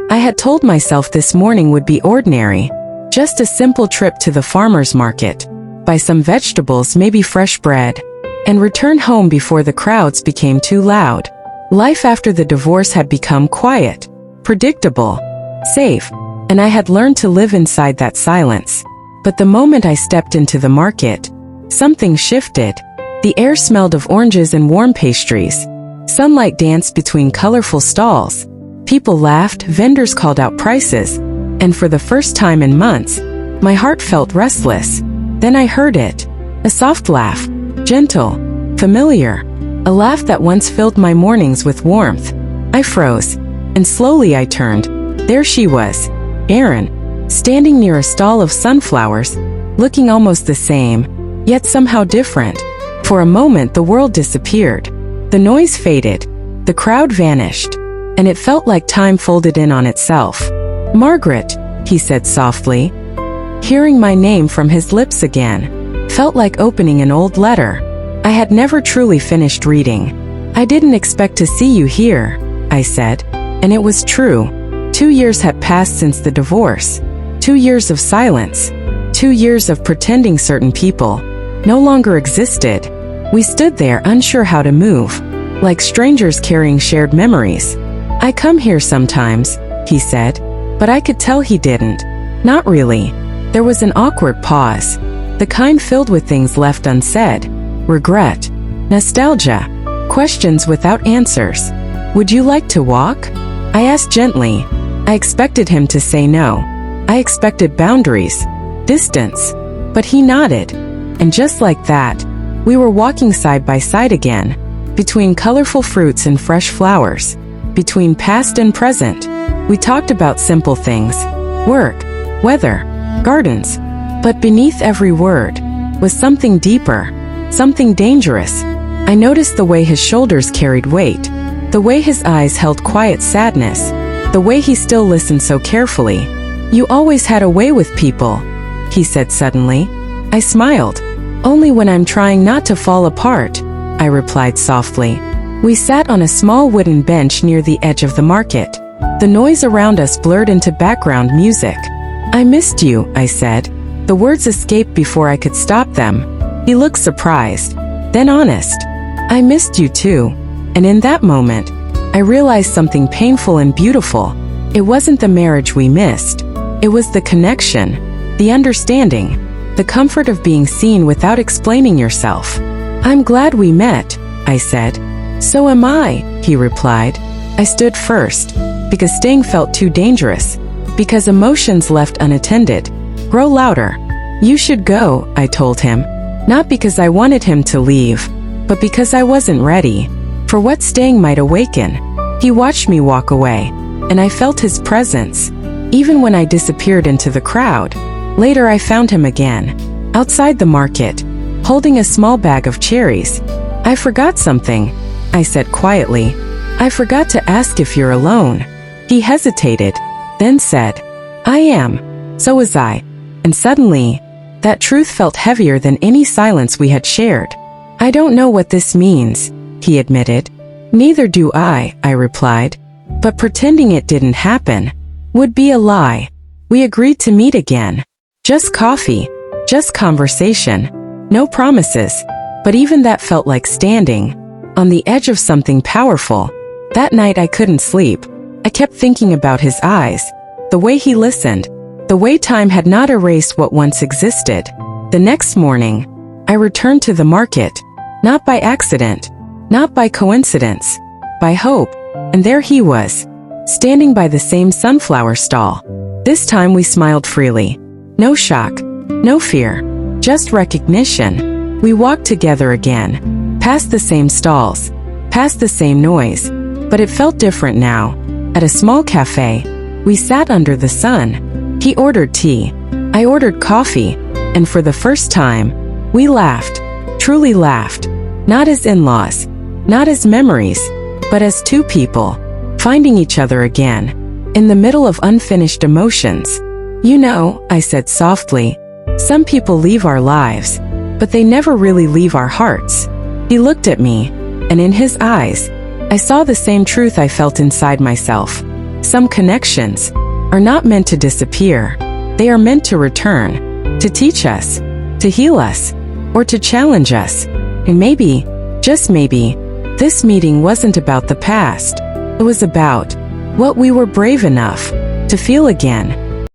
I had told myself this morning would be ordinary, just a simple trip to the farmer's market, buy some vegetables, maybe fresh bread, and return home before the crowds became too loud. Life after the divorce had become quiet, predictable, safe, and I had learned to live inside that silence. But the moment I stepped into the market, something shifted. The air smelled of oranges and warm pastries. Sunlight danced between colorful stalls. People laughed, vendors called out prices, and for the first time in months, my heart felt restless. Then I heard it. A soft laugh, gentle, familiar, a laugh that once filled my mornings with warmth. I froze, and slowly I turned. There she was, Erin, standing near a stall of sunflowers, looking almost the same, yet somehow different. For a moment the world disappeared. The noise faded, the crowd vanished, and it felt like time folded in on itself. "Margaret," he said softly. Hearing my name from his lips again felt like opening an old letter I had never truly finished reading. "I didn't expect to see you here," I said, and it was true. 2 years had passed since the divorce. 2 years of silence. 2 years of pretending certain people no longer existed. We stood there unsure how to move, like strangers carrying shared memories. "I come here sometimes," he said, but I could tell he didn't. Not really. There was an awkward pause, the kind filled with things left unsaid. Regret, nostalgia, questions without answers. "Would you like to walk?" I asked gently. I expected him to say no. I expected boundaries, distance, but he nodded. And just like that, we were walking side by side again, between colorful fruits and fresh flowers, between past and present. We talked about simple things, work, weather, gardens, but beneath every word was something deeper, something dangerous. I noticed the way his shoulders carried weight, the way his eyes held quiet sadness, the way he still listened so carefully. "You always had a way with people," he said suddenly. I smiled. "Only when I'm trying not to fall apart," I replied softly. We sat on a small wooden bench near the edge of the market. The noise around us blurred into background music. "I missed you," I said. The words escaped before I could stop them. He looked surprised, then honest. "I missed you too." And in that moment, I realized something painful and beautiful. It wasn't the marriage we missed. It was the connection, the understanding, the comfort of being seen without explaining yourself. "I'm glad we met," I said. "So am I," he replied. I stood first, because staying felt too dangerous, because emotions left unattended grow louder. "You should go," I told him, not because I wanted him to leave, but because I wasn't ready for what staying might awaken. He watched me walk away, and I felt his presence, even when I disappeared into the crowd. Later I found him again, outside the market, holding a small bag of cherries. "I forgot something," I said quietly. "I forgot to ask if you're alone." He hesitated, then said, "I am." So was I. And suddenly, that truth felt heavier than any silence we had shared. "I don't know what this means," he admitted. "Neither do I," I replied. But pretending it didn't happen would be a lie. We agreed to meet again. Just coffee, just conversation, no promises. But even that felt like standing on the edge of something powerful. That night I couldn't sleep. I kept thinking about his eyes, the way he listened, the way time had not erased what once existed. The next morning, I returned to the market, not by accident, not by coincidence, by hope, and there he was, standing by the same sunflower stall. This time we smiled freely. No shock, no fear, just recognition. We walked together again, past the same stalls, past the same noise, but it felt different now. At a small cafe, we sat under the sun. He ordered tea, I ordered coffee, and for the first time, we laughed, truly laughed, not as in-laws, not as memories, but as two people, finding each other again, in the middle of unfinished emotions. "You know," I said softly, "some people leave our lives, but they never really leave our hearts." He looked at me, and in his eyes, I saw the same truth I felt inside myself. Some connections are not meant to disappear. They are meant to return, to teach us, to heal us, or to challenge us. And maybe, just maybe, this meeting wasn't about the past. It was about what we were brave enough to feel again.